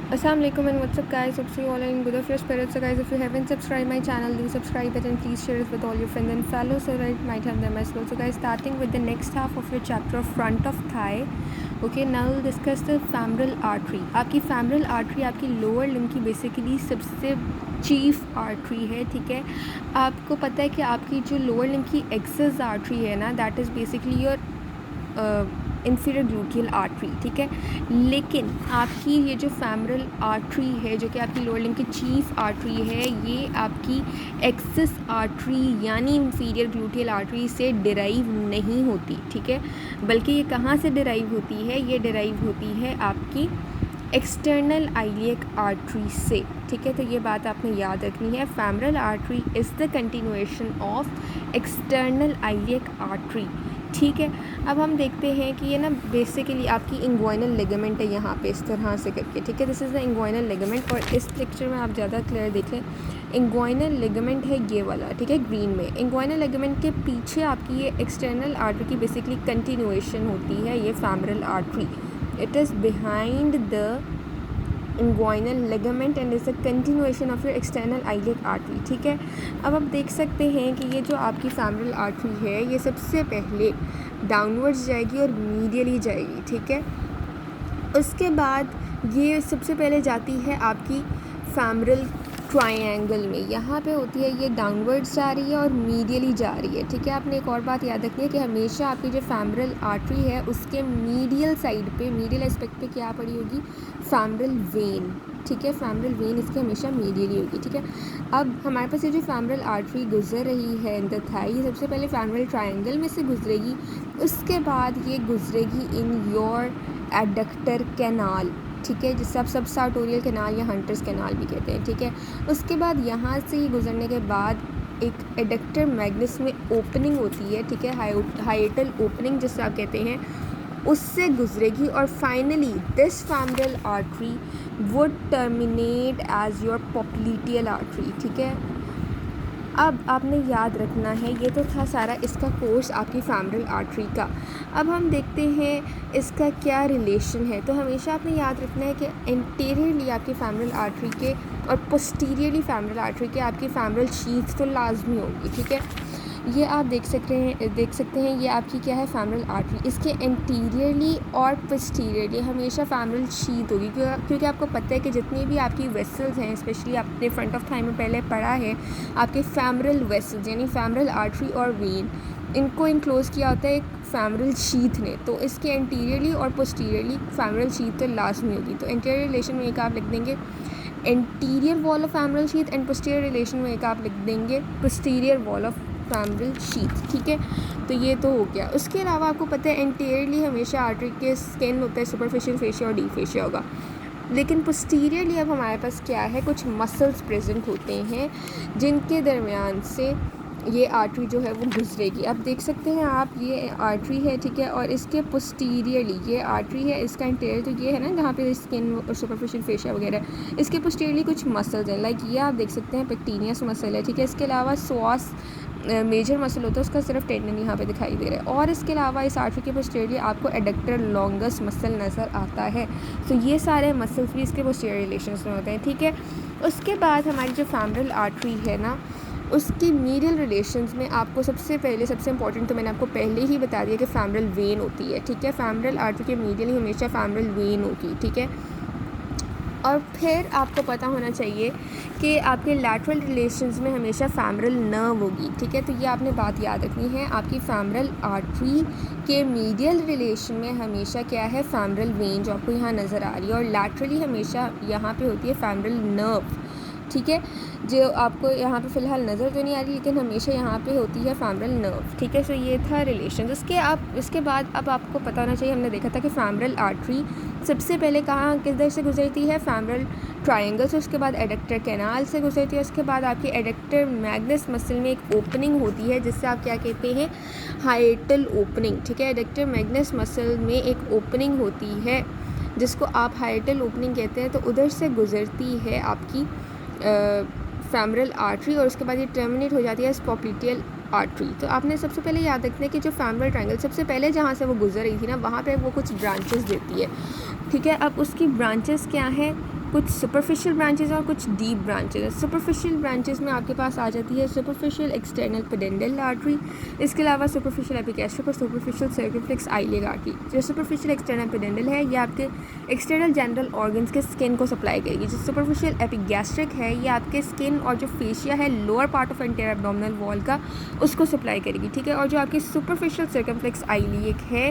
Assalamualaikum and what's up guys, hope you all are in good of your spirits. So guys, if you haven't subscribed my channel, do subscribe it and please share it with all your friends and fellow so that it might help them as well. So guys, starting with the next half of your chapter of front of thigh. Okay, now we'll discuss the femoral artery. आपकी femoral artery आपकी lower limb की basically सबसे chief artery है, ठीक है। आपको पता है कि आपकी जो लोअर लिम्ब की एक्सेस आर्टरी है ना, that is basically your inferior gluteal artery, ठीक है। लेकिन आपकी ये जो फेमरल आर्टरी है, जो कि आपकी लोअर लिम्ब की चीफ आर्टरी है, ये आपकी एक्सिस आर्टरी यानी इंफीरियर ग्लूटियल आर्टरी से डिराइव नहीं होती, ठीक है। बल्कि ये कहाँ से डिराइव होती है? ये डिराइव होती है आपकी एक्सटर्नल आइलियक आर्टरी से, ठीक है। तो ये बात आपने याद रखनी है। Femoral artery is the continuation of external iliac artery, ठीक है। अब हम देखते हैं कि ये ना बेसिकली आपकी इंग्वाइनल लिगामेंट है यहाँ पे इस तरह से करके, ठीक है। This is the inguinal ligament और इस पिक्चर में आप ज़्यादा क्लियर देख लें, इंग्वाइनल लिगामेंट है ये वाला, ठीक है, ग्रीन में। इंग्वाइनल लिगामेंट के पीछे आपकी ये एक्सटर्नल आर्टरी की बेसिकली कंटिन्यूएशन होती है, ये femoral artery. It is behind the inguinal ligament and is the continuation of your external iliac artery, ठीक है। अब आप देख सकते हैं कि ये जो आपकी फेमरल आर्टरी है, ये सबसे पहले डाउनवर्ड्स जाएगी और मीडियली जाएगी, ठीक है। उसके बाद ये सबसे पहले जाती है आपकी फेमरल ट्रायंगल में, यहाँ पे होती है ये डाउनवर्ड्स जा रही है और मीडियली जा रही है, ठीक है। आपने एक और बात याद रखनी है कि हमेशा आपकी जो फेमरल आर्टरी है उसके मीडियल साइड पे, मीडियल एस्पेक्ट पे क्या पड़ी होगी? फेमरल वेन, ठीक है। फेमरल वेन इसकी हमेशा मीडियली होगी, ठीक है। अब हमारे पास ये जो फेमरल आर्टरी गुजर रही है इन द थाई, ये सबसे पहले फेमरल ट्रायंगल में से गुजरेगी, उसके बाद ये गुजरेगी इन योर एडक्टर कैनाल, ठीक है, जिससे आप सब सार्टोरियल कैनाल या हंटर्स कैनाल भी कहते हैं, ठीक है। उसके बाद यहाँ से ही गुजरने के बाद एक एडक्टर मैग्नस में ओपनिंग होती है, ठीक है, हाइटल ओपनिंग जिससे आप कहते हैं, उससे गुजरेगी और finally this femoral artery would terminate as your popliteal artery, ठीक है। अब आपने याद रखना है, ये तो था सारा इसका कोर्स आपकी फेमरल आर्टरी का। अब हम देखते हैं इसका क्या रिलेशन है। तो हमेशा आपने याद रखना है कि एंटीरियरली आपकी फेमरल आर्टरी के और पोस्टीरियरली फेमरल आर्टरी के आपकी फेमरल शीथ तो लाजमी होगी, ठीक है। ये आप देख सकते हैं ये आपकी क्या है? Femoral artery. इसके एंटीरियरली और पोस्टीरियरली हमेशा फेमरल शीथ होगी, क्योंकि आपको पता है कि जितनी भी आपकी वेसल्स हैं, स्पेशली आपने फ्रंट ऑफ थाई में पहले पढ़ा है, आपके फेमरल वेसल्स यानी फेमरल आर्टरी और वेन, इनको इनक्लोज़ किया होता है एक फेमरल शीथ ने। तो इसके एंटीरियरली और पोस्टीरियरली फेमरल शीथ तो लाजमी होगी। तो एंटीरियर रिलेशन में एक आप लिख देंगे anterior wall of femoral sheath and posterior relation में एक आप लिख देंगे posterior wall of femoral sheath, ठीक है। तो ये तो हो गया। उसके अलावा आपको पता है एंटीरियरली हमेशा आर्टरी के स्किन होता है, सुपरफिशियल फेशिया और डीप फेशिया होगा। लेकिन पोस्टीरियरली अब हमारे पास क्या है? कुछ मसल्स प्रेजेंट होते हैं जिनके दरमियान से ये आर्टरी जो है वो गुजरेगी। अब देख सकते हैं आप, ये आर्टरी है, ठीक है, और इसके पोस्टीरियरली ये आर्टरी है, इसका इंटीरियर तो ये है ना जहाँ पे स्किन और सुपरफिशियल फेशिया वगैरह, इसके पोस्टीरियरली कुछ मसल्स हैं, लाइक ये आप देख सकते हैं पेक्टिनियस मसल है, ठीक है। इसके अलावा सॉस मेजर मसल होता है, उसका सिर्फ टेंडन यहाँ पे दिखाई दे रहा है। और इसके अलावा इस आर्टरी के पोस्टीरियरली आपको एडक्टर लॉन्गेस्ट मसल नज़र आता है। तो ये सारे मसल्स भी इसके पोस्टीरियर रिलेशंस में होते हैं, ठीक है। उसके बाद हमारी जो फेमरल आर्टरी है ना, उसकी मीडियल रिलेशंस में आपको सबसे पहले सबसे इंपॉर्टेंट तो मैंने आपको पहले ही बता दिया कि फेमरल वेन होती है, ठीक है। फेमरल आर्टरी के मीडियल ही हमेशा फेमरल वेन होगी, ठीक है। और फिर आपको पता होना चाहिए कि आपके लैटरल रिलेशंस में हमेशा फेमरल नर्व होगी, ठीक है। तो ये आपने बात याद रखनी है, आपकी फेमरल आर्टरी के मीडियल रिलेशन में हमेशा क्या है? फेमरल वेन जो आपको यहाँ नज़र आ रही है, और लैटरली हमेशा यहाँ पे होती है फेमरल नर्व, ठीक है, जो आपको यहाँ पे फ़िलहाल नज़र तो नहीं आ रही, लेकिन हमेशा यहाँ पे होती है फेमरल नर्व, ठीक है। सो ये था रिलेशन। इसके बाद अब आपको पता होना चाहिए, हमने देखा था कि फेमरल आर्टरी सबसे पहले कहाँ किधर से गुजरती है? फेमरल ट्रायंगल से, उसके बाद एडक्टर कैनाल से गुजरती है, उसके बाद आपकी एडक्टर मैग्नस मसल में एक ओपनिंग होती है जिससे आप क्या कहते हैं? हाइटल ओपनिंग, ठीक है। एडक्टर मैग्नस मसल में एक ओपनिंग होती है जिसको आप हाइटल ओपनिंग कहते हैं। तो उधर से गुजरती है आपकी फेमरल आर्टरी और उसके बाद ये टर्मिनेट हो जाती है पॉप्लिटियल आर्टरी। तो आपने सबसे पहले याद रखना है कि जो फेमरल ट्रायंगल सबसे पहले जहाँ से वो गुजर रही थी ना, वहाँ पे वो कुछ ब्रांचेस देती है, ठीक है। अब उसकी ब्रांचेस क्या हैं? कुछ सुपरफिशियल ब्रांचेस हैं और कुछ डीप ब्रांचेस हैं। सुपरफिशियल ब्रांचेस में आपके पास आ जाती है सुपरफिशियल एक्सटर्नल पेडेंडल आर्टरी, इसके अलावा सुपरफिशियल एपिगैस्ट्रिक और सुपरफिशियल सर्कमफ्लेक्स आइलिक आर्टरी। जो सुपरफिशियल एक्सटर्नल पेडेंडल है ये आपके एक्सटर्नल जनरल ऑर्गन्स के स्किन को सप्लाई करेगी। जो सुपरफिशियल एपिगैस्ट्रिक है ये आपके स्किन और जो फेशिया है lower part of anterior abdominal wall का, उसको सप्लाई करेगी, ठीक है। और जो आपकी सुपरफिशियल सर्कमफ्लेक्स आइलिक है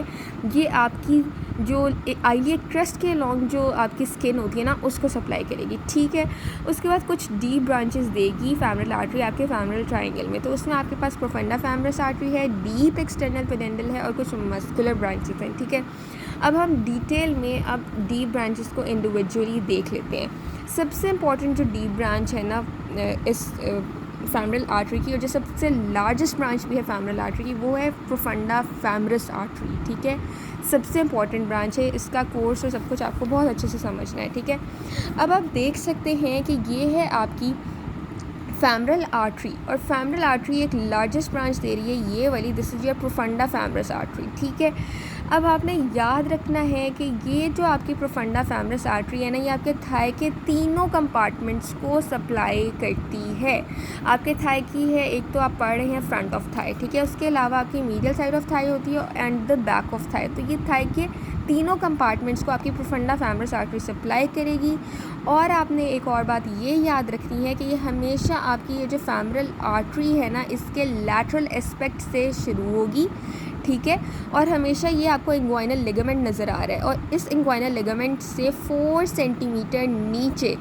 ये आपकी जो आइलिक क्रस्ट के अलॉन्ग जो आपकी स्किन होती है ना उसको सप्लाई करेगी, ठीक है। उसके बाद कुछ डीप ब्रांचेस देगी फेमरल आर्टरी आपके फेमरल ट्रायंगल में, तो उसमें आपके पास प्रोफंडा फेमरस आर्टरी है, डीप एक्सटर्नल पेडेंडल है और कुछ मस्कुलर ब्रांचेस हैं, ठीक है। अब हम डिटेल में अब डीप ब्रांचेस को इंडिविजुअली देख लेते हैं। सबसे इम्पॉर्टेंट जो डीप ब्रांच है ना इस फेमरल आर्टरी की, और जो सबसे लार्जेस्ट ब्रांच भी है फेमरल आर्टरी की, वो है प्रोफंडा फेमरस आर्टरी, ठीक है। सबसे इम्पॉर्टेंट ब्रांच है, इसका कोर्स और सब कुछ आपको बहुत अच्छे से समझना है, ठीक है। अब आप देख सकते हैं कि ये है आपकी फेमरल आर्टरी, और फेमरल आर्टरी एक लार्जेस्ट ब्रांच दे रही है ये वाली, this is your profunda femoris artery, ठीक है। अब आपने याद रखना है कि ये जो आपकी प्रोफंडा फेमरस आर्टरी है ना ये आपके थाई के तीनों कंपार्टमेंट्स को सप्लाई करती है। आपके थाई की है, एक तो आप पढ़ रहे हैं फ्रंट ऑफ थाई, ठीक है। उसके अलावा आपकी मीडियल साइड ऑफ थाई होती है and the back of thigh, तो ये थाई के तीनों कंपार्टमेंट्स को आपकी प्रोफंडा फेमरस आर्टरी सप्लाई करेगी। और आपने एक और बात ये याद रखनी है कि ये हमेशा आपकी ये जो फेमरल आर्टरी है ना इसके लैटरल एस्पेक्ट से शुरू होगी, ठीक है। और हमेशा ये आपको इंग्वाइनल लिगामेंट नज़र आ रहा है, और इस इंग्वाइनल लिगामेंट से 4 सेंटीमीटर नीचे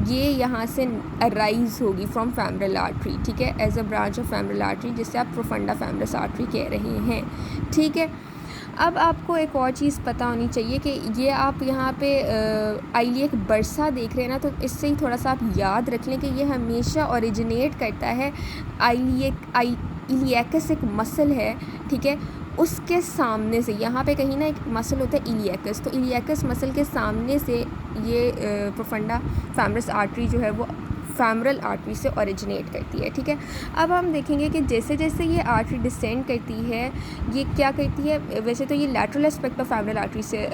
ये यहाँ से अराइज होगी फ्रॉम फेमरल आर्टरी, ठीक है, as a branch of femoral artery, जिससे आप प्रोफंडा फेमरस आर्टरी कह रहे हैं, ठीक है। अब आपको एक और चीज़ पता होनी चाहिए कि ये आप यहाँ पे आइलिक बर्सा देख रहे हैं ना, तो इससे ही थोड़ा सा आप याद रख लें कि ये हमेशा ओरिजिनेट करता है इलियकस एक मसल है, ठीक है, उसके सामने से। यहाँ पे कहीं ना एक मसल होता है इलियकस, तो इलियकस मसल के सामने से ये प्रोफंडा फेमरस आर्टरी जो है वो फेमरल आर्टरी से ओरिजिनेट करती है, ठीक है। अब हम देखेंगे कि जैसे जैसे ये आर्टरी डिसेंड करती है ये क्या करती है। वैसे तो ये lateral aspect of femoral artery से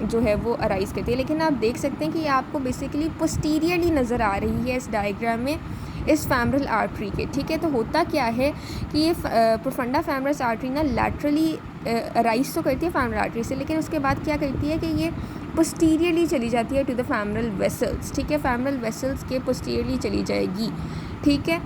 जो है वो अराइज करती है, लेकिन आप देख सकते हैं कि ये आपको बेसिकली पोस्टीरियरली नज़र आ रही है इस डायग्राम में इस फेमरल आर्टरी के, ठीक है। तो होता क्या है कि ये प्रोफंडा फेमरस आर्टरी ना लैटरली अराइज तो करती है फेमरल आर्टरी से, लेकिन उसके बाद क्या करती है कि ये पोस्टीरियरली चली जाती है टू द फेमरल वेसल्स, ठीक है। फेमरल वेसल्स के पोस्टीरियरली चली जाएगी, ठीक है।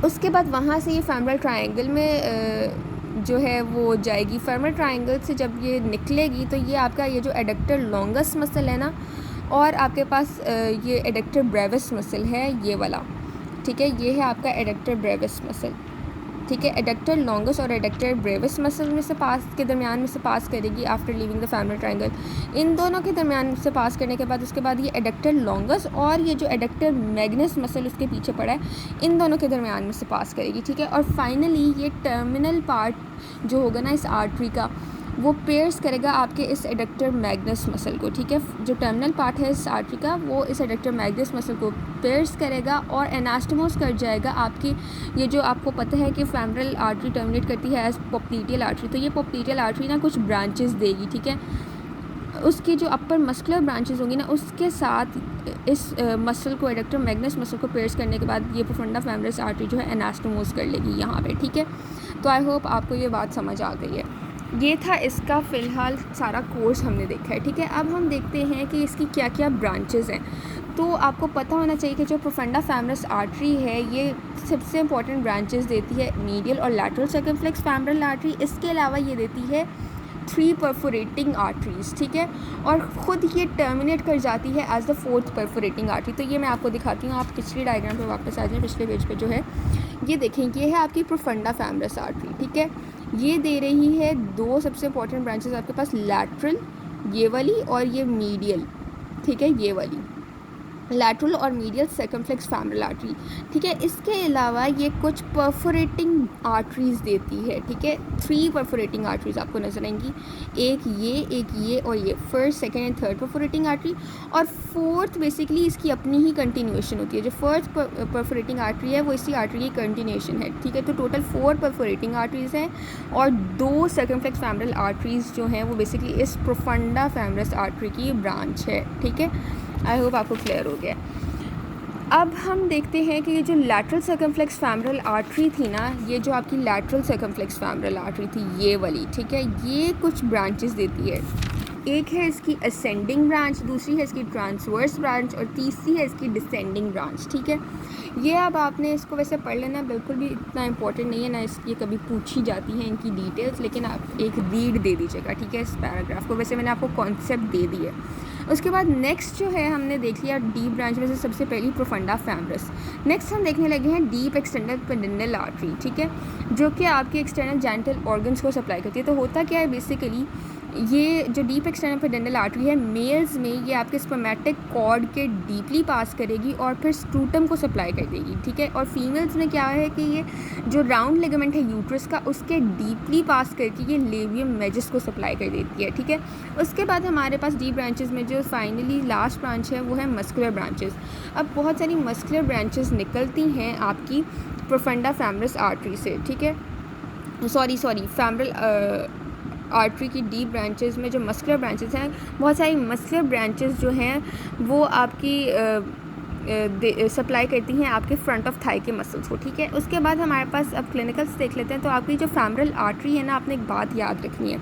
उसके बाद वहाँ से ये फेमरल ट्रायंगल में जो है वो जाएगी। फेमरल ट्रायंगल से जब ये निकलेगी तो ये आपका ये जो एडक्टर लॉन्गस मसल है ना, और आपके पास ये एडक्टर ब्रेविस मसल है ये वाला, ठीक है। ये है आपका एडक्टर ब्रेविस मसल, ठीक है। एडक्टर लॉन्गस और एडक्टर ब्रेविस मसल में से पास के दरमियान में से पास करेगी after leaving the femoral triangle. इन दोनों के दरमियान से पास करने के बाद उसके बाद ये एडक्टर लॉन्गस और ये जो एडक्टर मैग्नस मसल उसके पीछे पड़ा है, इन दोनों के दरमियान में से पास करेगी, ठीक है। और फाइनली ये टर्मिनल पार्ट जो होगा ना इस आर्टरी का वो पेयर्स करेगा आपके इस एडक्टर मैग्नस मसल को, ठीक है। जो टर्मिनल पार्ट है इस आर्टरी का वो इस एडक्टर मैग्नस मसल को पेयर्स करेगा और एनास्टोमोस कर जाएगा आपकी ये जो आपको पता है कि फेमरल आर्टरी टर्मिनेट करती है एज पोप्लीटियल आर्टरी, तो ये पोप्लीटियल आर्टरी ना कुछ ब्रांचेस देगी, ठीक है। उसकी जो अपर मस्कुलर ब्रांचेस होंगी ना उसके साथ इस मसल को एडक्टर मैग्नस मसल को पेयर्स करने के बाद ये प्रोफंडा फेमरस आर्टरी जो है एनास्टोमोस कर लेगी यहाँ पे, ठीक है। तो आई होप आपको ये बात समझ आ गई है। ये था इसका फ़िलहाल सारा कोर्स हमने देखा है, ठीक है। अब हम देखते हैं कि इसकी क्या क्या ब्रांचेस हैं। तो आपको पता होना चाहिए कि जो प्रोफंडा फेमरस आर्टरी है ये सबसे इंपॉर्टेंट ब्रांचेस देती है मीडियल और लैटरल सर्कमफ्लेक्स फेमरल आर्टरी। इसके अलावा ये देती है 3 परफोरेटिंग आर्टरीज़, ठीक है। और ख़ुद ये टर्मिनेट कर जाती है as the 4th perforating artery. तो ये मैं आपको दिखाती हूँ, आप पिछली डायग्राम पे वापस आ जाएँ, पिछले पेज पे जो है ये देखें, ये है आपकी प्रोफंडा फेमरस आर्टरी, ठीक है। ये दे रही है 2 सबसे इंपॉर्टेंट ब्रांचेस आपके पास, लैटरल ये वाली और ये मीडियल, ठीक है, ये वाली लैटरल और मीडियल सर्कमफ्लेक्स फेमरल आर्टरी, ठीक है। इसके अलावा ये कुछ परफोरेटिंग आर्टरीज़ देती है, ठीक है। 3 परफोरेटिंग आर्टरीज़ आपको नजर आएंगी, एक ये और ये, first second and third perforating artery, और 4th बेसिकली इसकी अपनी ही कंटिन्यूएशन होती है। जो फर्स्ट परफोरेटिंग आर्टरी है वो इसी आर्टरी की कंटिन्यूएशन है, ठीक है। तो टोटल 4 परफोरेटिंग आर्टरीज़ हैं और 2 सर्कमफ्लेक्स फेमरल आर्टरीज़ जो हैं वो बेसिकली इस प्रोफंडा फेमरस आर्टरी की ब्रांच है, ठीक है। आई होप आपको क्लियर हो गया। अब हम देखते हैं कि ये जो लैटरल सर्कमफ्लेक्स फैमरल आर्टरी थी ना, ये जो आपकी लैटरल सर्कमफ्लेक्स फैमरल आर्टरी थी ये वाली, ठीक है, ये कुछ ब्रांचेस देती है। एक है इसकी असेंडिंग ब्रांच, दूसरी है इसकी ट्रांसवर्स ब्रांच और तीसरी है इसकी डिसेंडिंग ब्रांच, ठीक है। ये अब आपने इसको वैसे पढ़ लेना, बिल्कुल भी इतना इंपॉर्टेंट नहीं है ना, ये कभी पूछी जाती है इनकी डिटेल्स, लेकिन आप एक रीड दे दीजिएगा, ठीक है, इस पैराग्राफ को। वैसे मैंने आपको कॉन्सेप्ट दे दी है। उसके बाद नेक्स्ट जो है हमने देख लिया डीप ब्रांच में से सबसे पहली प्रोफंडा फैमरस। नेक्स्ट हम देखने लगे हैं डीप एक्सटेंडल पेडेंडल आर्टरी, ठीक है, जो कि आपके एक्सटर्नल जेनिटल ऑर्गन्स को सप्लाई करती है। तो होता क्या है बेसिकली, ये जो डीप एक्सटर्नल पेडेंडल आर्टरी है मेल्स में ये आपके स्पर्मेटिक कॉर्ड के डीपली पास करेगी और फिर स्क्रूटम को सप्लाई कर देगी, ठीक है। और फीमेल्स में क्या है कि ये जो राउंड लिगामेंट है यूट्रस का उसके डीपली पास करके ये लेवियम मेजस को सप्लाई कर देती है, ठीक है। उसके बाद हमारे पास डीप ब्रांचेस में जो फाइनली लास्ट ब्रांच है वो है मस्कुलर ब्रांचेस। अब बहुत सारी मस्कुलर ब्रांचेस निकलती हैं आपकी प्रोफंडा फैमरस आर्टरी से, ठीक है, सॉरी फैमरल आर्टरी की डीप ब्रांचेस में जो मस्कुलर ब्रांचेस हैं, बहुत सारी मस्कुलर ब्रांचेस जो हैं वो आपकी सप्लाई करती हैं आपके फ्रंट ऑफ थाई के मसल्स को, ठीक है। उसके बाद हमारे पास अब क्लिनिकल्स देख लेते हैं। तो आपकी जो फैमरल आर्टरी है ना, आपने एक बात याद रखनी है,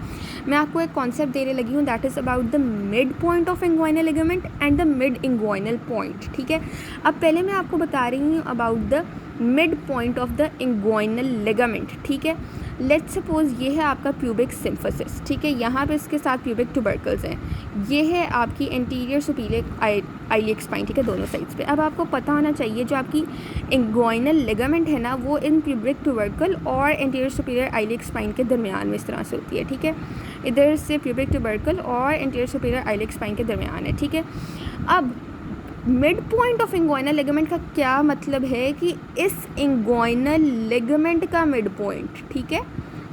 मैं आपको एक कॉन्सेप्ट देने लगी हूँ, that is about the mid point of inguinal ligament and the mid inguinal point, ठीक है। अब पहले मैं आपको बता रही हूँ about the mid point of the inguinal ligament, ठीक है। लेट्स सपोज ये है आपका प्यूबिक सिम्फसिस, ठीक है, यहाँ पे इसके साथ प्यूबिक ट्यूबरकल्स हैं। ये है आपकी एंटीरियर सुपीरियर आइलिक स्पाइन, ठीक है, दोनों साइड्स पे। अब आपको पता होना चाहिए जो आपकी इंग्वाइनल लिगामेंट है ना, वो इन प्यूबिक ट्यूबरकल और एंटीरियर सुपीरियर आइलिक स्पाइन के दरमियान में इस तरह से होती है, ठीक है। इधर से प्यूबिक ट्यूबरकल और एंटीरियर सुपीरियर आइलिक स्पाइन के दरमियान है, ठीक है। अब mid point of inguinal ligament का क्या मतलब है कि इस इंग्वाइनल लिगामेंट का मिड पॉइंट, ठीक है,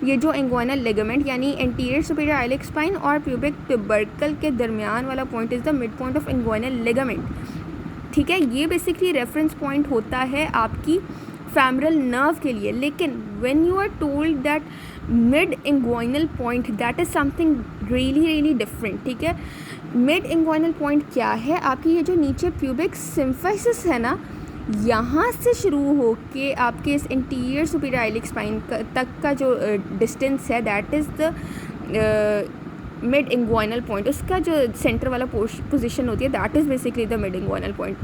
ये जो इंग्वाइनल लिगामेंट यानी एंटीरियर सुपीरियर आइलिक स्पाइन और प्यूबिक ट्यूबरकल के दरमियान वाला point is the mid point of inguinal ligament, ठीक है। ये बेसिकली रेफरेंस पॉइंट होता है आपकी फैमरल नर्व के लिए। लेकिन when you are told that mid inguinal point, that is something really different, ठीक है। मिड इंग्वाइनल पॉइंट क्या है, आपकी ये जो नीचे प्यूबिक सिम्फसिस है ना, यहाँ से शुरू हो के आपके इस इंटीरियर सुपीरियर आइलिक स्पाइन तक का जो डिस्टेंस है, that is the mid inguinal point. उसका जो सेंटर वाला पोजीशन होती है, that is basically the mid inguinal point.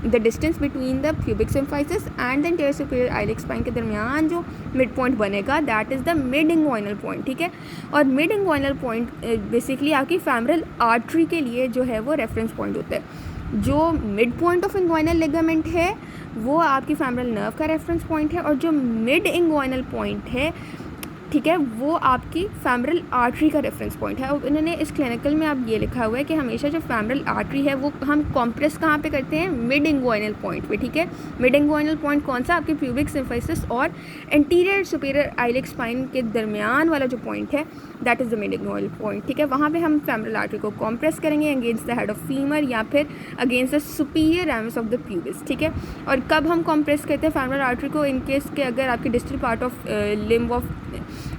The distance between the pubic symphysis and the interior superior iliac spine के दरमियान जो मिड पॉइंट बनेगा, that is the mid inguinal point, ठीक है। और मिड इंग्वाइनल पॉइंट बेसिकली आपकी femoral artery के लिए जो है वो रेफरेंस पॉइंट होता है। जो mid point of inguinal ligament है वो आपकी फैमरल नर्व का रेफरेंस पॉइंट है, और जो मिड इंग्वाइनल पॉइंट है, ठीक है, वो आपकी फैमरल आर्टरी का रेफरेंस पॉइंट है। और इन्होंने इस क्लिनिकल में अब ये लिखा हुआ है कि हमेशा जो फैमरल आर्टरी है वो हम कॉम्प्रेस कहाँ पे करते हैं, मिड इंग्वाइनल पॉइंट पे, ठीक है। मिड इंग्वाइनल पॉइंट कौन सा, आपकी प्यूबिक सिम्फसिस और एंटीरियर सुपीरियर आइलिक स्पाइन के दरमियान वाला जो पॉइंट है, that is the mid inguinal point, ठीक है। वहाँ पे हम फैमरल आर्टरी को कॉम्प्रेस करेंगे against the head of femur या फिर against the superior ramus of the pubis, ठीक है। और कब हम कॉम्प्रेस करते हैं फैमरल आर्टरी को, इन केस के अगर आपके distal part of limb of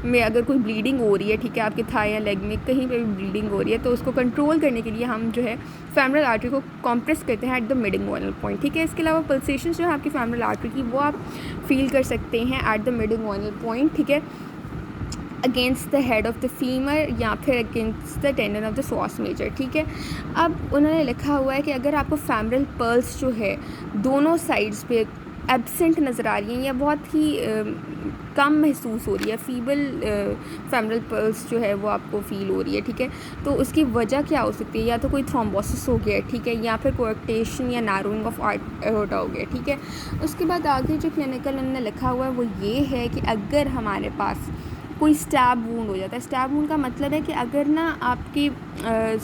में अगर कोई ब्लीडिंग हो रही है, ठीक है, आपके थाई या लेग में कहीं पे भी ब्लीडिंग हो रही है, तो उसको कंट्रोल करने के लिए हम जो है फैमरल आर्टरी को कॉम्प्रेस करते हैं at the mid inguinal point, ठीक है। इसके अलावा पल्सेशन जो है आपकी फैमरल आर्टरी की वो आप फील कर सकते हैं at the mid inguinal point, ठीक है, against the head of the femur या फिर against the tendon of the psoas major, ठीक है। अब उन्होंने लिखा हुआ है कि अगर आपको फैमरल पल्स जो है दोनों साइड्स पे एब्सेंट नज़र आ रही हैं या बहुत ही कम महसूस हो रही है, फीबल फैमरल पल्स जो है वो आपको फील हो रही है, ठीक है, तो उसकी वजह क्या हो सकती है, या तो कोई थ्रोम्बोसिस हो गया है, ठीक है, या फिर कोएक्टेशन या नारोइंग ऑफ एओर्टा हो गया, ठीक है। उसके बाद आगे जो क्लिनिकल उन्होंने लिखा हुआ है वो ये है कि अगर हमारे पास कोई स्टैब वूंड हो जाता है, स्टैब वूंड का मतलब है कि अगर ना आपकी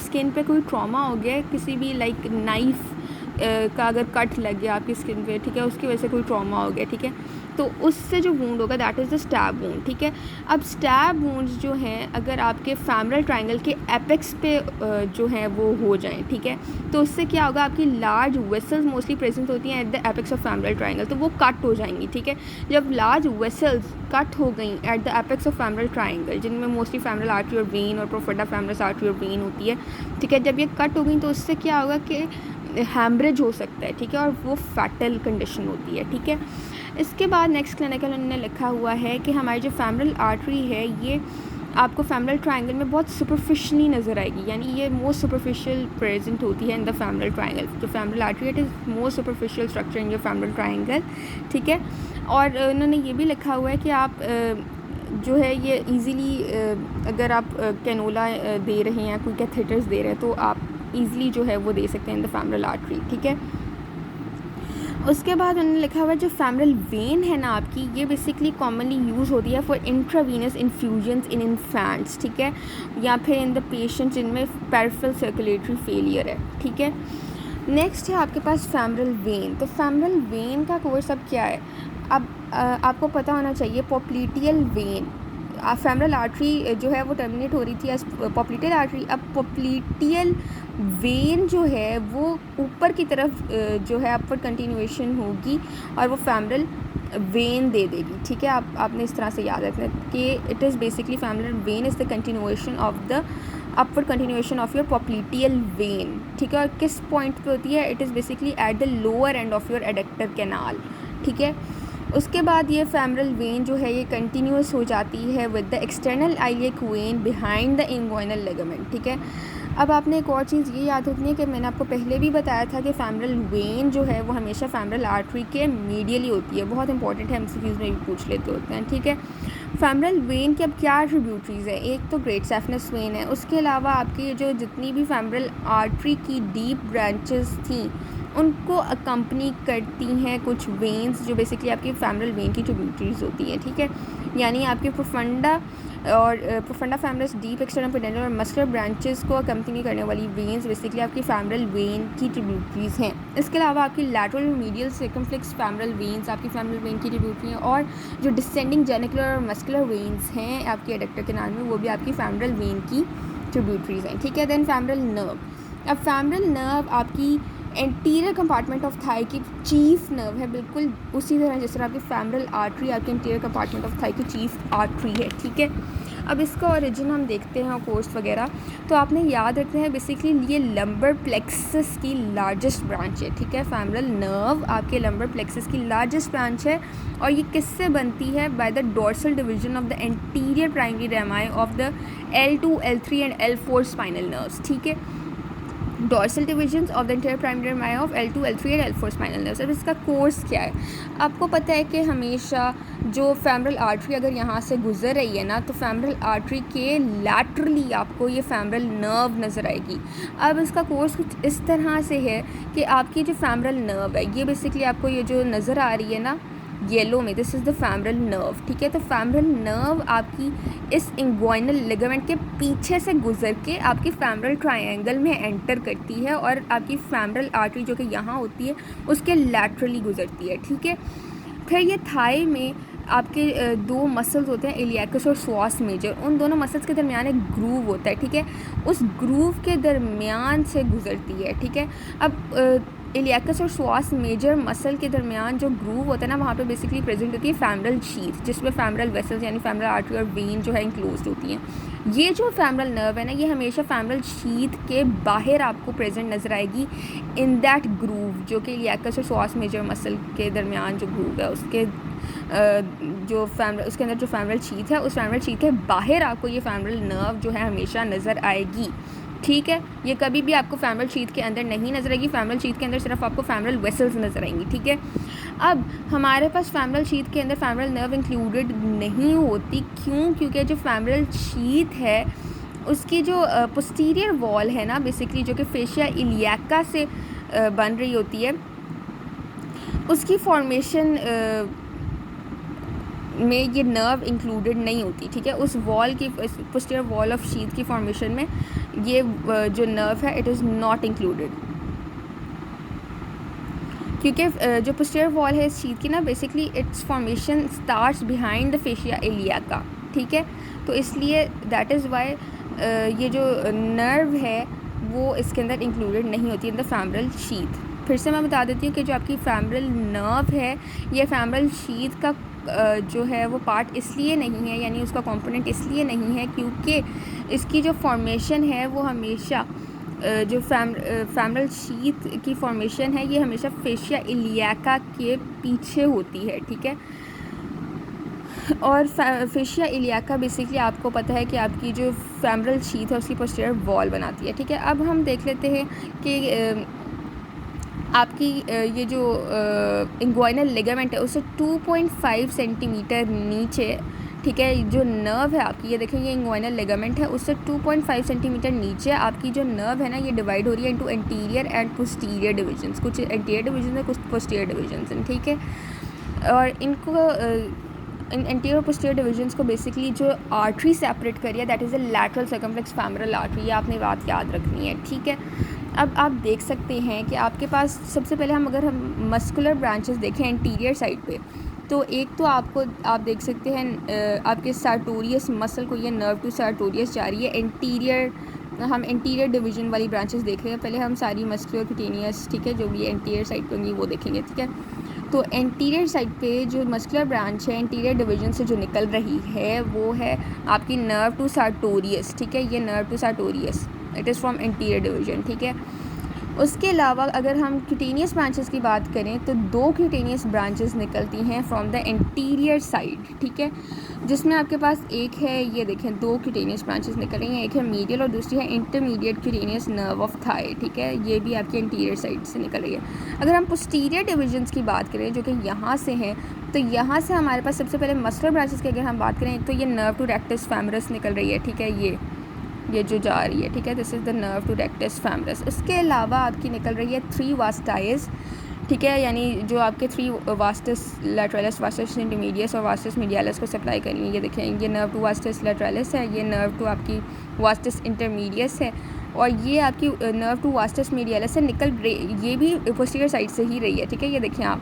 स्किन पे कोई ट्रॉमा हो गया है किसी भी लाइक नाइफ का अगर कट लग गया आपकी स्किन पे, ठीक है, उसकी वजह से कोई ट्रॉमा हो गया, ठीक है, तो उससे जो वूंड होगा that is the stab wound, ठीक है। अब स्टैब वूंड्स जो हैं अगर आपके फैमरल ट्रायंगल के एपेक्स पे जो है वो हो जाएं, ठीक है, तो उससे क्या होगा, आपकी लार्ज वेसल्स मोस्टली प्रेजेंट होती हैं at the apex of femoral triangle, तो वो कट हो जाएंगी, ठीक है। जब लार्ज वेसल्स कट हो गई at the apex of femoral triangle, जिनमें मोस्टली फैमरल आर्टरी और वेन और प्रोफंडा फैमरस आर्टरी और वेन होती है, ठीक है, जब ये कट हो गई तो उससे क्या होगा कि हैमरेज हो सकता है, ठीक है, और वो फैटल कंडीशन होती है, ठीक है। इसके बाद नेक्स्ट क्लिनिकल उन्होंने लिखा हुआ है कि हमारी जो फैमरल आर्टरी है ये आपको फैमरल ट्रायंगल में बहुत सुपरफिशली नज़र आएगी, यानी ये मोस्ट सुपरफिशियल प्रेजेंट होती है इन द फैमरल ट्रायंगल। जो femoral artery it is most superficial structure in your femoral triangle, ठीक है। और उन्होंने ये भी लिखा हुआ है कि आप जो है ये इजीली अगर आप कैनोला दे रहे हैं, कोई कैथेटर्स दे रहे हैं, तो आप ईज़िली जो है वो दे सकते हैं इन द फैमरल आर्टरी, ठीक है। उसके बाद उन्होंने लिखा हुआ है जो फैमरल वेन है ना आपकी, ये बेसिकली कॉमनली यूज़ होती है for intravenous infusions in infants, ठीक है, या फिर इन द पेशेंट्स जिनमें पेरिफेरल सर्कुलेटरी फेलियर है, ठीक है। नेक्स्ट है आपके पास फैमरल वेन। तो फैमरल वेन का कोर्स अब क्या है, अब आपको पता होना चाहिए पॉप्लिटियल वेन, फैमरल आर्टरी जो है वो टर्मिनेट हो रही थी एज पॉप्लिटियल आर्टरी, अब पॉप्लिटियल वेन जो है वो ऊपर की तरफ जो है अपवर्ड कंटिन्यूएशन होगी और वो फैमरल वेन दे देगी, ठीक है। आपने इस तरह से याद रखना कि it is basically femoral vein is the continuation of the upward continuation of your popliteal vein, ठीक है। और किस पॉइंट पे होती है, it is basically at the lower end of your adductor canal, ठीक है। उसके बाद ये फैमरल वेन जो है ये कंटिन्यूस हो जाती है with the external iliac when behind the inguinal ligament, ठीक है। अब आपने एक और चीज़ ये याद रखनी है कि मैंने आपको पहले भी बताया था कि फैमरल वेन जो है वो हमेशा फैमरल आर्टरी के मीडियली होती है, बहुत इंपॉर्टेंट है, एमसीक्यूज़ में भी पूछ लेते होते हैं, ठीक है। फैमरल वेन की अब क्या ट्रिब्यूटरीज़ है, एक तो ग्रेट सैफनस वेन है, उसके अलावा आपकी जो जितनी भी फैमरल आर्टरी की डीप ब्रांचेस थी उनको अकम्पनी करती हैं कुछ वेन्स जो बेसिकली आपकी फैमरल वेन की ट्रिब्यूटरीज होती हैं, ठीक है। यानी आपके प्रोफंडा और प्रोफंडा फैमरस डीप एक्सटर्नल पेडेंटल और मस्कुलर ब्रांचेस को अकम्पनी करने वाली वेन्स बेसिकली आपकी फैमरल वेन की ट्रिब्यूटरीज हैं। इसके अलावा आपकी लैटरल मीडियल सर्कमफ्लेक्स फैमरल वेन्स आपकी फैमरल वेन की ट्रिब्यूटरी हैं, और जो डिसेंडिंग जेनिकुलर और मस्कुलर वेन्स हैं आपके एडक्टर कैनाल में वो भी आपकी फैमरल वेन की ट्रिब्यूटरीज हैं, ठीक है। Then femoral nerve. अब फैमरल नर्व आपकी एंटीरियर कंपार्टमेंट ऑफ थाई की चीफ नर्व है, बिल्कुल उसी तरह जिस तरह आपकी फैमरल आर्टरी आपके इंटीरियर कंपार्टमेंट ऑफ थाई की चीफ आर्टरी है, ठीक है। अब इसका ओरिजिन हम देखते हैं कोर्स वगैरह, तो आपने याद रखना है बेसिकली ये लंबर प्लेक्सस की लार्जेस्ट ब्रांच है, ठीक है। फैमरल नर्व आपके लंबर प्लेक्सस की लार्जेस्ट ब्रांच है और ये किससे बनती है, by the dorsal division of the anterior primary रेमाई of the L2, L3 and L4 spinal nerves, ठीक है। Dorsal divisions of the interior primary रेमाई of L2, L3 and L4 spinal nerves. अब इसका कोर्स क्या है, आपको पता है कि हमेशा जो फैमरल आर्टरी अगर यहाँ से गुजर रही है ना, तो फैमरल आर्टरी के लैटरली आपको ये फैमरल नर्व नज़र आएगी। अब इसका कोर्स कुछ इस तरह से है कि आपकी जो फैमरल नर्व है ये बेसिकली आपको ये जो नज़र आ रही है ना येलो में, दिस इज़ द फैमरल नर्व, ठीक है। तो फैमरल नर्व आपकी इस इंगुइनल लिगामेंट के पीछे से गुजर के आपकी फैमरल ट्रायंगल में एंटर करती है और आपकी फैमरल आर्टरी जो कि यहाँ होती है उसके लैटरली गुजरती है, ठीक है। फिर ये थाई में आपके दो मसल्स होते हैं इलियाकस और स्वास मेजर, उन दोनों मसल्स के दरमियान एक ग्रूव होता है, ठीक है, उस ग्रूव के दरमियान से गुजरती है, ठीक है। अब इलियाकस और स्वास मेजर मसल के दरमियान जो ग्रूव होता है ना वहाँ पे बेसिकली प्रेजेंट होती है फैमरल शीथ, जिसमें फैमरल वेसल्स यानी फैमरल आर्टरी और वेन जो है इंक्लोज्ड होती हैं। ये जो फैमरल नर्व है ना ये हमेशा फैमरल शीथ के बाहर आपको प्रेजेंट नज़र आएगी इन दैट ग्रूव, जो कि इलियाकस और स्वास मेजर मसल के दरमियान जो ग्रूव है उसके जो फैमरल उसके अंदर जो फैमरल शीथ है उस फैमरल शीथ के बाहर आपको ये फैमरल नर्व जो है हमेशा नज़र आएगी, ठीक है। ये कभी भी आपको फैमरल शीथ के अंदर नहीं नज़र आएगी, फैमरल शीथ के अंदर सिर्फ आपको फैमरल वेसल्स नज़र आएंगी, ठीक है। अब हमारे पास फैमरल शीथ के अंदर फैमरल नर्व इंक्लूडेड नहीं होती, क्यों, क्योंकि जो फैमरल शीथ है उसकी जो पोस्टीरियर वॉल है ना बेसिकली जो कि फेशिया इलियाका से बन रही होती है, उसकी फॉर्मेशन में ये नर्व इंक्लूडेड नहीं होती, ठीक है। उस वॉल की पोस्टीरियर वॉल ऑफ शीथ की फॉर्मेशन में ये जो नर्व है इट इज़ नॉट इंक्लूडेड। क्योंकि जो पोस्टीरियर वॉल है इस शीथ की ना, basically it's formation starts behind the fascia iliaca, ठीक है। तो इसलिए दैट इज़ वाई ये जो नर्व है वो इसके अंदर इंक्लूडेड नहीं होती इन द फैमरल शीथ। फिर से मैं बता देती हूँ कि जो आपकी फैमरल नर्व है ये फैमरल शीथ का जो है वो पार्ट इसलिए नहीं है, यानी उसका कंपोनेंट इसलिए नहीं है क्योंकि इसकी जो फॉर्मेशन है वो हमेशा जो फैमरल शीथ की फॉर्मेशन है ये हमेशा फेशिया इलियाका के पीछे होती है, ठीक है। और फेशिया इलियाका बेसिकली आपको पता है कि आपकी जो फैमरल शीथ है उसकी पोस्टीरियर वॉल बनाती है, ठीक है। अब हम देख लेते हैं कि आपकी ये जो इंग्वाइनल लिगामेंट है उससे 2.5 सेंटीमीटर नीचे, ठीक है, जो नर्व है आपकी, ये देखें ये इंग्वाइनल लिगामेंट है, उससे 2.5 सेंटीमीटर नीचे आपकी जो नर्व है ना ये डिवाइड हो रही है into anterior and posterior divisions. कुछ एंटीरियर डिवीजन है, कुछ पोस्टीरियर डिविजन्स हैं, ठीक है। और इनको इन एंटीरियर पोस्टीरियर डिविजन्स को बेसिकली जो आर्टरी सेपरेट करिए that is the lateral circumflex femoral artery, ये आपने बात याद रखनी है, ठीक है। अब आप देख सकते हैं कि आपके पास सबसे पहले अगर हम मस्कुलर ब्रांचेस देखें एंटीरियर साइड पे, तो एक तो आप देख सकते हैं आपके सार्टोरियस मसल को, ये नर्व टू सार्टोरियस जा रही है। एंटीरियर हम एंटीरियर डिवीजन वाली ब्रांचेस देख रहे हैं, पहले हम सारी मस्कुलर क्यूटेनियस, ठीक है, जो भी एंटीरियर साइड पे होंगी वो देखेंगे, ठीक है। तो एंटीरियर साइड पे जो मस्कुलर ब्रांच है एंटीरियर डिवीजन से जो निकल रही है वो है आपकी नर्व टू सार्टोरियस, ठीक है, ये nerve to sartorius, it is from anterior division, ठीक है। उसके अलावा अगर हम क्यूटेनियस ब्रांचेस की बात करें तो 2 क्यूटेनियस ब्रांचेस निकलती हैं फ्रॉम द एंटीरियर साइड, ठीक है, जिसमें आपके पास एक है, ये देखें 2 क्यूटेनियस ब्रांचेस निकल रही हैं, एक है मीडियल और दूसरी है intermediate cutaneous nerve of thigh, ठीक है, ये भी आपकी एंटीरियर साइड से निकल रही है। अगर हम पोस्टीरियर डिविजन्स की बात करें जो कि यहाँ से हैं, तो यहाँ से हमारे पास सबसे पहले मस्कुलर ब्रांचेस की अगर हम बात करें तो ये नर्व टू रेक्टस फेमरस निकल रही है, ठीक है, ये जो जा रही है, ठीक है, this is the nerve to rectus femoris. उसके अलावा आपकी निकल रही है 3 वास्टाइज, ठीक है, यानी जो आपके 3 वास्टस लैटरलिस, वास्टस इंटरमीडियस और वास्टस मीडियालिस को सप्लाई करेंगे। ये देखें ये नर्व टू वास्टस लैटरलिस है, ये नर्व टू आपकी वास्टस इंटरमीडियस है और ये आपकी नर्व टू वास्टस मीडियालिस से निकल रही, ये भी पोस्टीरियर साइड से ही रही है, ठीक है। ये देखें आप,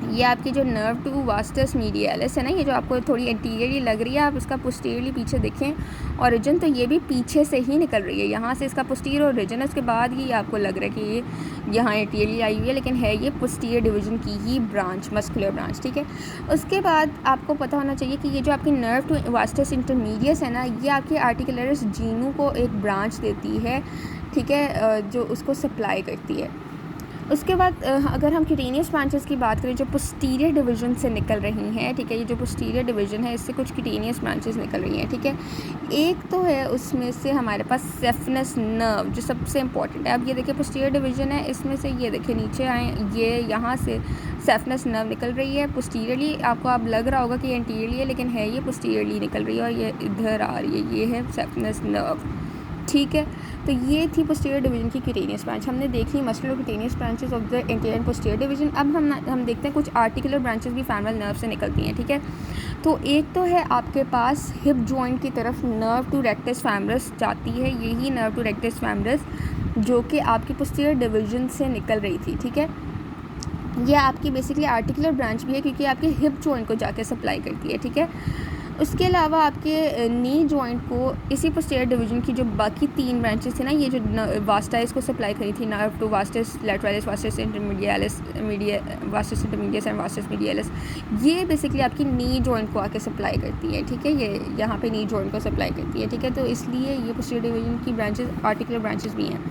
ये आपकी जो नर्व टू वास्टस मीडियालिस है ना, ये जो आपको थोड़ी एंटीरियरली लग रही है, आप इसका पोस्टीरियरली पीछे देखें ओरिजिन, तो ये भी पीछे से ही निकल रही है, यहाँ से इसका पोस्टीरियर ओरिजिन है, उसके बाद ही आपको लग रहा है कि ये यहाँ एंटीरियरली आई हुई है, लेकिन है ये पोस्टीरियर डिवीजन की ही ब्रांच, मस्कुलर ब्रांच, ठीक है। उसके बाद आपको पता होना चाहिए कि ये जो आपकी नर्व टू वास्टस इंटरमीडियस है ना, ये आपकी आर्टिकुलरिस जीनू को एक ब्रांच देती है, ठीक है, जो उसको सप्लाई करती है। उसके बाद अगर हम क्यूटेनियस ब्रांचेस की बात करें जो पोस्टीरियर डिवीजन से निकल रही हैं, ठीक है, ये जो पोस्टीरियर डिवीजन है इससे कुछ क्यूटेनियस ब्रांचेस निकल रही हैं, ठीक है। एक तो है उसमें से हमारे पास सेफनस नर्व जो सबसे इंपॉर्टेंट है। अब ये देखिए पोस्टीरियर डिवीजन है, इसमें से ये देखिए नीचे आए, ये यहाँ से सेफनस नर्व निकल रही है पोस्टीरियरली, आपको अब लग रहा होगा कि एंटीरियरली है, लेकिन है ये पोस्टीरियरली निकल रही है और ये इधर आ रही है, ये है सेफनस नर्व, ठीक है। तो ये थी पोस्टीरियर डिवीजन की क्यूटेनियस ब्रांच, हमने देख ली muscular cutaneous branches of the anterior and posterior division. अब हम देखते हैं कुछ आर्टिकुलर ब्रांचेस भी फैमरल नर्व से निकलती हैं, ठीक है। तो एक तो है आपके पास हिप जॉइंट की तरफ नर्व टू रेक्टस फेमरस जाती है, यही नर्व टू रेक्टस फेमरस जो कि आपकी पोस्टीरियर डिवीजन से निकल रही थी, ठीक है। ये आपकी बेसिकली आर्टिकुलर ब्रांच भी है क्योंकि आपके हिप जॉइंट को जाके सप्लाई करती है, ठीक है। उसके अलावा आपके नी जॉइंट को इसी पोस्टीरियर डिवीजन की जो बाकी 3 ब्रांचेस थे ना, ये जो वास्टाइस को सप्लाई करी थी, nerve to vastus lateralis, vastus intermedialis, vastus intermedius and vastus medialis, ये बेसिकली आपकी नी जॉइंट को आके सप्लाई करती है, ठीक है, ये यहाँ पे नी जॉइंट को सप्लाई करती है, ठीक है। तो इसलिए ये पोस्टीरियर डिवीजन की ब्रांचेस आर्टिकुलर ब्रांचेस भी हैं।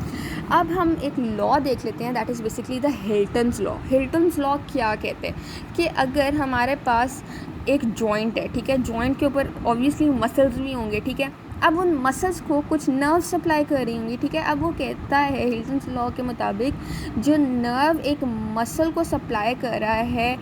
अब हम एक लॉ देख लेते हैं, that is basically the Hilton's law. Hilton's law क्या कहते हैं कि अगर हमारे पास एक जॉइंट है, ठीक है, जॉइंट के ऊपर ऑब्वियसली मसल्स भी होंगे, ठीक है, अब उन मसल्स को कुछ नर्व सप्लाई कर रही होंगी, ठीक है। अब वो कहता है हिल्टन्स लॉ के मुताबिक जो नर्व एक मसल को सप्लाई कर रहा है,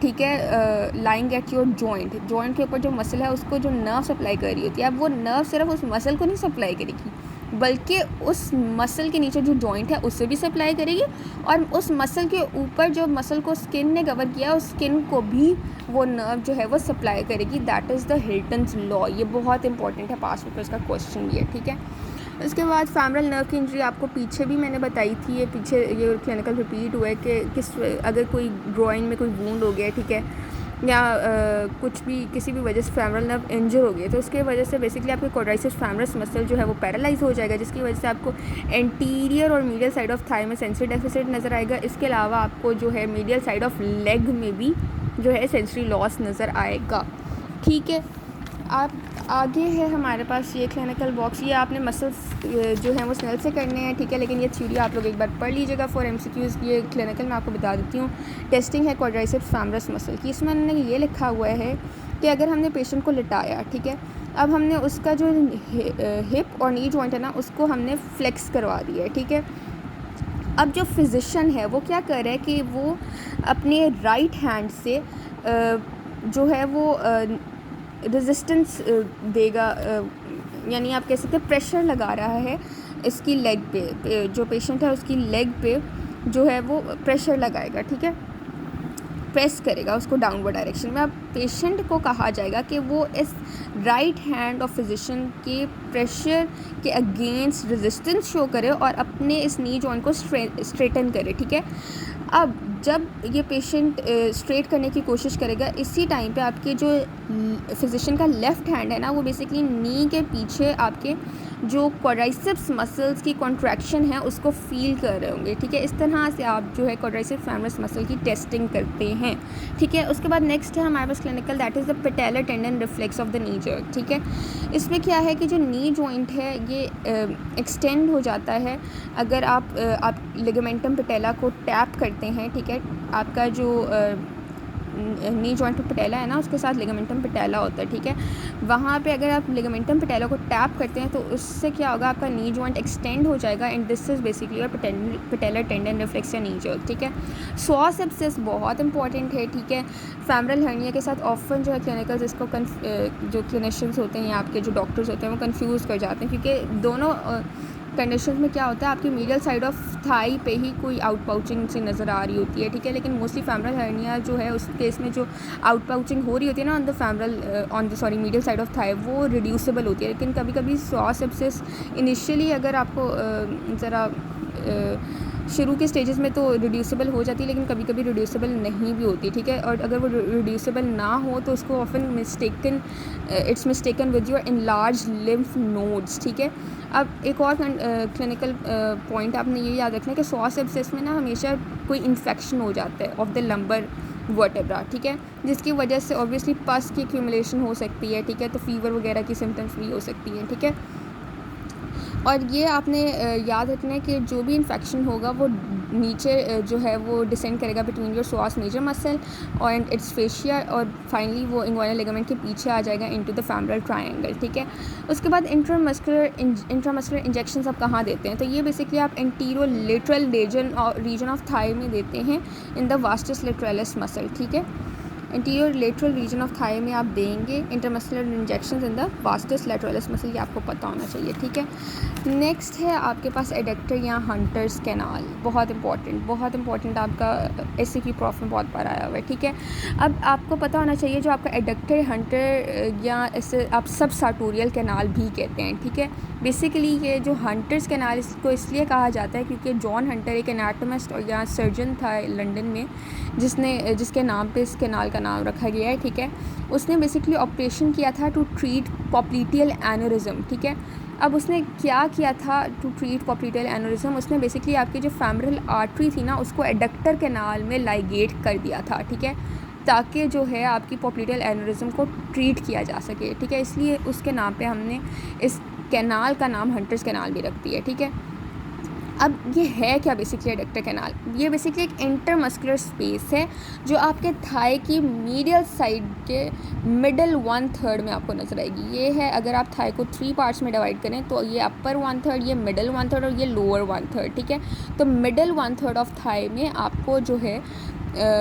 ठीक है, लाइंग एट योर जॉइंट के ऊपर जो मसल है उसको जो नर्व सप्लाई कर रही होती है, अब वो नर्व सिर्फ उस मसल को नहीं सप्लाई करेगी बल्कि उस मसल के नीचे जो जॉइंट है उससे भी सप्लाई करेगी और उस मसल के ऊपर जो मसल को स्किन ने कवर किया उस स्किन को भी वो नर्व जो है वो सप्लाई करेगी। That is the Hilton's law. ये बहुत इंपॉर्टेंट है, पास पेपर्स का क्वेश्चन भी है, ठीक है। उसके बाद फैमरल नर्व की इंजरी आपको पीछे भी मैंने बताई थी, ये पीछे ये क्लिनिकल रिपीट हुआ है कि अगर कोई ग्रोइन में कोई वूंड हो गया, ठीक है, या कुछ भी किसी भी वजह से फैमरल नर्व इंजर हो गया, तो उसके वजह से बेसिकली आपके क्वाड्राइसेप्स फैमरस मसल जो है वो पैरालाइज हो जाएगा, जिसकी वजह से आपको एंटीरियर और मीडियल साइड ऑफ थाई में सेंसरी डेफिसिट नज़र आएगा। इसके अलावा आपको जो है मीडियल साइड ऑफ लेग में भी जो है सेंसरी लॉस नज़र आएगा। ठीक है, आप आगे है हमारे पास ये क्लिनिकल बॉक्स, ये आपने मसल्स जो है वो स्नेल से करने हैं, ठीक है, लेकिन ये थ्योरी आप लोग एक बार पढ़ लीजिएगा फॉर MCQs। ये क्लिनिकल मैं आपको बता देती हूँ। टेस्टिंग है क्वाड्राइसेप्स फैमरस मसल की। इसमें उन्होंने ये लिखा हुआ है कि अगर हमने पेशेंट को लिटाया, ठीक है, अब हमने उसका जो हिप और नी जॉइंट है ना, उसको हमने फ्लेक्स करवा दिया है, ठीक है। अब जो फिजिशियन है वो क्या कर रहा है कि वो अपने राइट हैंड से जो है वो रेजिस्टेंस देगा, यानी आप कह सकते हैं प्रेशर लगा रहा है इसकी लेग पे, जो पेशेंट है उसकी लेग पे जो है वो प्रेशर लगाएगा, ठीक है, प्रेस करेगा उसको डाउनवर्ड डायरेक्शन में। अब पेशेंट को कहा जाएगा कि वो इस राइट हैंड ऑफ फिजिशियन के प्रेशर के अगेंस्ट रेजिस्टेंस शो करे और अपने इस नी जॉइंट को स्ट्रेटन करे, ठीक है। अब जब ये पेशेंट स्ट्रेट करने की कोशिश करेगा, इसी टाइम पे आपके जो फिजिशियन का लेफ़्ट हैंड है ना, वो बेसिकली नी के पीछे आपके जो क्वाड्राइसेप्स मसल्स की कॉन्ट्रैक्शन है उसको फील कर रहे होंगे, ठीक है। इस तरह से आप जो है क्वाड्राइसेप्स फैमरस मसल की टेस्टिंग करते हैं, ठीक है। उसके बाद नेक्स्ट है हमारे पास clinical, that is the patellar tendon reflex of the knee jerk, ठीक है। इसमें क्या है कि जो नी जॉइंट है ये एक्सटेंड हो जाता है अगर आप लिगामेंटम पैटेला को टैप करते हैं, ठीक है। आपका जो नी जॉइंट पैटेला है ना, उसके साथ लिगामेंटम पैटेला होता है, ठीक है। वहाँ पे अगर आप लिगामेंटम पैटेला को टैप करते हैं तो उससे क्या होगा, आपका नी जॉइंट एक्सटेंड हो जाएगा and this is basically your patellar tendon reflex या नी जर्क, ठीक है। सॉ सेप्सिस बहुत इंपॉर्टेंट है, ठीक है। फैमरल हर्निया के साथ ऑफन जो है क्लिनिकल्स इसको जो क्लिनिशियंस होते हैं या आपके जो डॉक्टर्स होते हैं वो कंफ्यूज कर जाते हैं, क्योंकि दोनों कंडीशन में क्या होता है, आपकी मीडियल साइड ऑफ थाई पे ही कोई आउट पाउचिंग सी नज़र आ रही होती है, ठीक है। लेकिन मोस्टली फैमरल हर्निया जो है उस केस में जो आउट पाउचिंग हो रही होती है ना on the medial side of thigh, वो रिड्यूसेबल होती है। लेकिन कभी कभी सॉ सेप्सिस इनिशियली अगर आपको ज़रा शुरू के स्टेजेस में तो रिड्यूसेबल हो जाती है, लेकिन कभी कभी रिड्यूसेबल नहीं भी होती, ठीक है। और अगर वो रिड्यूसेबल ना हो तो उसको often it's mistaken with your enlarge lymph nodes, ठीक है। अब एक और क्लिनिकल पॉइंट आपने ये याद रखना है कि सॉ सेप्सिस में ना हमेशा कोई इन्फेक्शन हो जाता है ऑफ द लंबर वर्टेब्रा, ठीक है, जिसकी वजह से ऑब्वियसली पस की एक्यूमुलेशन हो सकती है, ठीक है। तो फीवर वगैरह की सिम्टम्स भी हो सकती हैं, ठीक है। और ये आपने याद रखना है कि जो भी इन्फेक्शन होगा वो नीचे जो है वो डिसेंड करेगा between your psoas major muscle और एंड इट्स फेशिया, और फाइनली वो इंग्वाइनल लिगामेंट के पीछे आ जाएगा इनटू द फैमरल ट्रायंगल, ठीक है। उसके बाद इंट्रामस्कुलर इंजेक्शंस आप कहाँ देते हैं, तो ये बेसिकली आप anterolateral region of thigh में देते हैं in the vastus lateralis muscle, ठीक है। Interior lateral region of thigh में आप देंगे intermuscular injections in the vastus lateralis muscle, ये आपको पता होना चाहिए, ठीक है। नेक्स्ट है आपके पास एडक्टर या हंटर्स कैनाल, बहुत इंपॉर्टेंट आपका SCQ प्रॉफ में बहुत बार आया हुआ है, ठीक है। अब आपको पता होना चाहिए जो आपका एडक्टर हंटर या ऐसे आप सब सार्टोरियल कैनाल भी कहते हैं, ठीक है। बेसिकली ये जो हंटर्स कैनाल इसको इसलिए कहा जाता है क्योंकि जॉन हंटर एक एनाटोमिस्ट और या सर्जन था लंदन में जिसके नाम पे इस कैनाल का नाम रखा गया है, ठीक है। उसने बेसिकली ऑपरेशन किया था टू ट्रीट पॉप्लिटियल एनोरिज्म, ठीक है। अब उसने क्या किया था टू ट्रीट पॉप्लिटियल एनोरिज्म, उसने बेसिकली आपकी जो फैमरल आर्टरी थी ना उसको एडक्टर कैनाल में लाइगेट कर दिया था, ठीक है, ताकि जो है आपकी पॉप्लिटियल एनोरिज्म को ट्रीट किया जा सके, ठीक है। इसलिए उसके नाम पे हमने इस कैनाल का नाम हंटर्स कैनाल भी रख दिया, ठीक है। अब ये है क्या बेसिकली एडक्टर कैनाल, ये बेसिकली एक इंटरमस्कुलर स्पेस है जो आपके थाई की मीडियल साइड के मिडल 1/3 में आपको नजर आएगी। ये है, अगर आप थाई को 3 पार्ट्स में डिवाइड करें तो ये अपर 1/3, ये मिडल 1/3 और ये लोअर 1/3, ठीक है। तो मिडल 1/3 ऑफ थाई में आपको जो है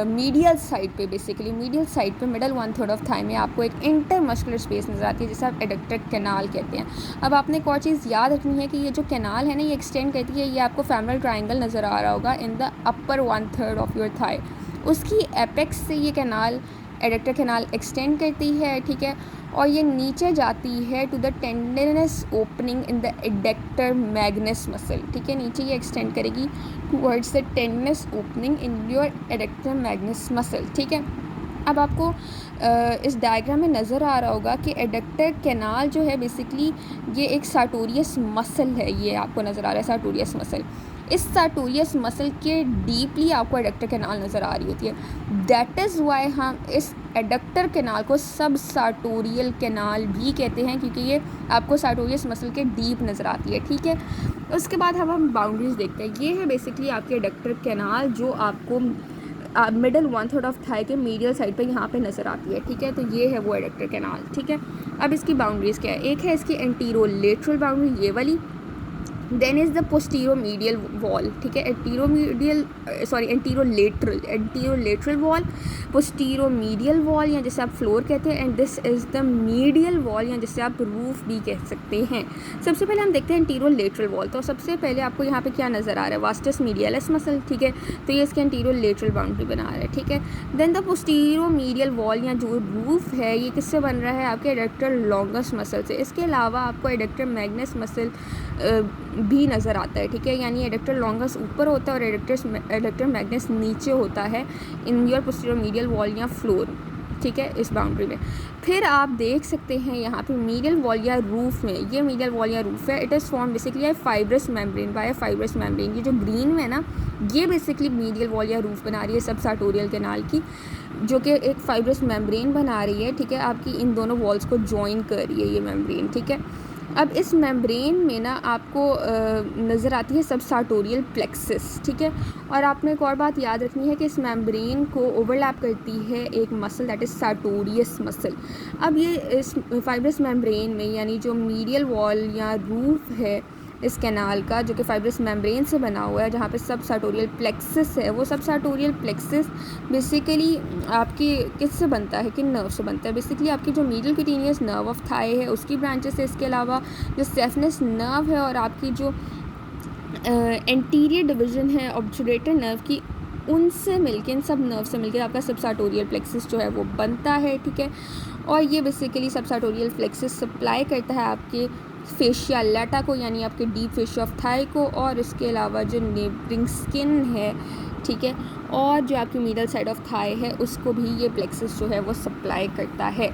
मीडियल साइड पे बेसिकली मीडियल साइड पे मिडल 1/3 ऑफ थाई में आपको एक इंटरमस्कुलर स्पेस नज़र आती है जिसे आप एडक्टर कैनाल कहते हैं। अब आपने एक और चीज़ याद रखनी है कि ये जो कैनाल है ना ये एक्सटेंड करती है, ये आपको फैमरल ट्रायंगल नज़र आ रहा होगा in the upper 1/3 of your thigh, उसकी एपेक्स से ये कैनाल एडक्टर कैनाल एक्सटेंड करती है, ठीक है, और ये नीचे जाती है to the tendinous opening in the adductor magnus muscle, ठीक है, नीचे ये एक्सटेंड करेगी towards the tendinous opening in your adductor magnus muscle, ठीक है। अब आपको इस डायग्राम में नज़र आ रहा होगा कि एडक्टर कैनाल जो है बेसिकली ये एक सार्टोरियस मसल है, ये आपको नज़र आ रहा है सार्टोरियस मसल। इस सार्टोरियस मसल के डीपली आपको एडक्टर कैनाल नज़र आ रही होती है। दैट इज़ वाई हम इस एडक्टर कैनाल को सब सार्टोरियल कैनाल भी कहते हैं, क्योंकि ये आपको सार्टोरियस मसल के डीप नज़र आती है, ठीक है। उसके बाद हम बाउंड्रीज देखते हैं। ये है बेसिकली आपके एडक्टर कैनाल जो आपको मिडल 1/3 ऑफ थाई के मीडियल साइड पे यहाँ पे नज़र आती है, ठीक है। तो ये है वो एडक्टर कैनाल, ठीक है। अब इसकी बाउंड्रीज़ क्या है? एक है इसकी एंटीरोलेटरल बाउंड्री, ये वाली। देन इज़ द पोस्टीरोमीडियल वॉल, ठीक है, एंटीरोलेटरल वॉल, पोस्टीरोमीडियल वॉल या जिसे आप फ्लोर कहते हैं, and this is the medial wall या जिसे आप रूफ भी कह सकते हैं। सबसे पहले हम देखते हैं एंटीरोलेटरल वॉल। तो सबसे पहले आपको यहाँ पे क्या नज़र आ रहा है? वास्टस मीडियलिस मसल, ठीक है, तो ये इसके एंटीरोलेटरल बाउंड्री बना रहा है, ठीक है। देन द पोस्टीरोमीडियल वॉल या जो रूफ है ये किससे बन रहा है? आपके एडक्टर लॉन्गस मसल से। इसके अलावा आपको एडक्टर मैग्नस मसल भी नज़र आता है, ठीक है, यानी एडक्टर लॉन्गस ऊपर होता है और एडक्टर मैग्नस नीचे होता है इन योर पोस्टीरोमीडियल वॉल या फ्लोर, ठीक है, इस बाउंड्री में। फिर आप देख सकते हैं यहाँ पे मीडियल वॉल या रूफ में, ये मीडियल वॉल या रूफ है, it is form basically bye fibrous membrane. ये जो ग्रीन में ना, ये बेसिकली मीडियल वॉल या रूफ बना रही है सब सार्टोरियल कैनाल की, जो कि एक फाइब्रस मेम्ब्रेन बना रही है, ठीक है, आपकी इन दोनों वॉल्स को ज्वाइन कर रही है ये मेम्ब्रेन, ठीक है। अब इस मेम्ब्रेन में ना आपको नज़र आती है सब सार्टोरियल प्लेक्सस, ठीक है। और आपने एक और बात याद रखनी है कि इस मेम्ब्रेन को ओवरलैप करती है एक muscle, that is sartorius muscle. अब ये इस फाइब्रस मेम्ब्रेन में, यानी जो मीडियल वॉल या रूफ है इस कैनाल का, जो कि फाइब्रस मेम्ब्रेन से बना हुआ है, जहाँ पे सब सार्टोरियल प्लेक्सस है, वो सब सार्टोरियल प्लेक्सस बेसिकली आपकी किससे बनता है? किन नर्व से बनता है? बेसिकली आपकी जो medial cutaneous nerve of thigh है उसकी ब्रांचेस है। इसके अलावा जो सेफनेस नर्व है और आपकी जो एंटीरियर डिवीजन है ऑब्चुरेटर नर्व की, उनसे मिलके, इन सब नर्व से मिलकर आपका सब सार्टोरियल प्लेक्सस जो है वो बनता है, ठीक है। और ये बेसिकली सब सार्टोरियल प्लेक्सस सप्लाई करता है आपके फेशिया लैटा को, यानी आपके डीप फेशिया ऑफ थाई को, और इसके अलावा जो नेबरिंग स्किन है, ठीक है, और जो आपकी मिडल साइड ऑफ थाई है उसको भी ये प्लेक्सस जो है वो सप्लाई करता है।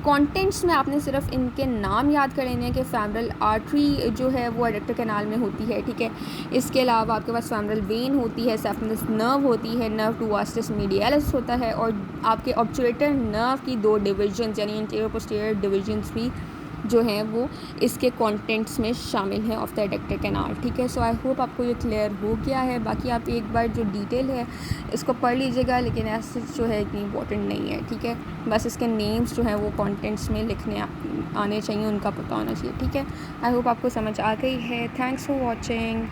कंटेंट्स में आपने सिर्फ इनके नाम याद कर लेने हैं कि फैमरल आर्टरी जो है वो एडक्टर कैनाल में होती है, ठीक है। इसके अलावा आपके पास फैमरल वेन होती है, सेफनेस नर्व होती है, नर्व टू वास्टस मीडियलिस होता है, और आपके ऑब्चुरेटर नर्व की 2 डिविजन्स यानी इंटीरियर पोस्टीरियर डिविजन्स भी जो हैं वो इसके कंटेंट्स में शामिल हैं ऑफ द एडक्टर कैनाल, ठीक है। सो आई होप आपको ये क्लियर हो गया है। बाकी आप एक बार जो डिटेल है इसको पढ़ लीजिएगा, लेकिन ऐसे जो है इतनी इंपॉर्टेंट नहीं है, ठीक है। बस इसके नेम्स जो हैं वो कंटेंट्स में लिखने आने चाहिए, उनका पता होना चाहिए, ठीक है। आई होप आपको समझ आ गई है। Thanks for watching.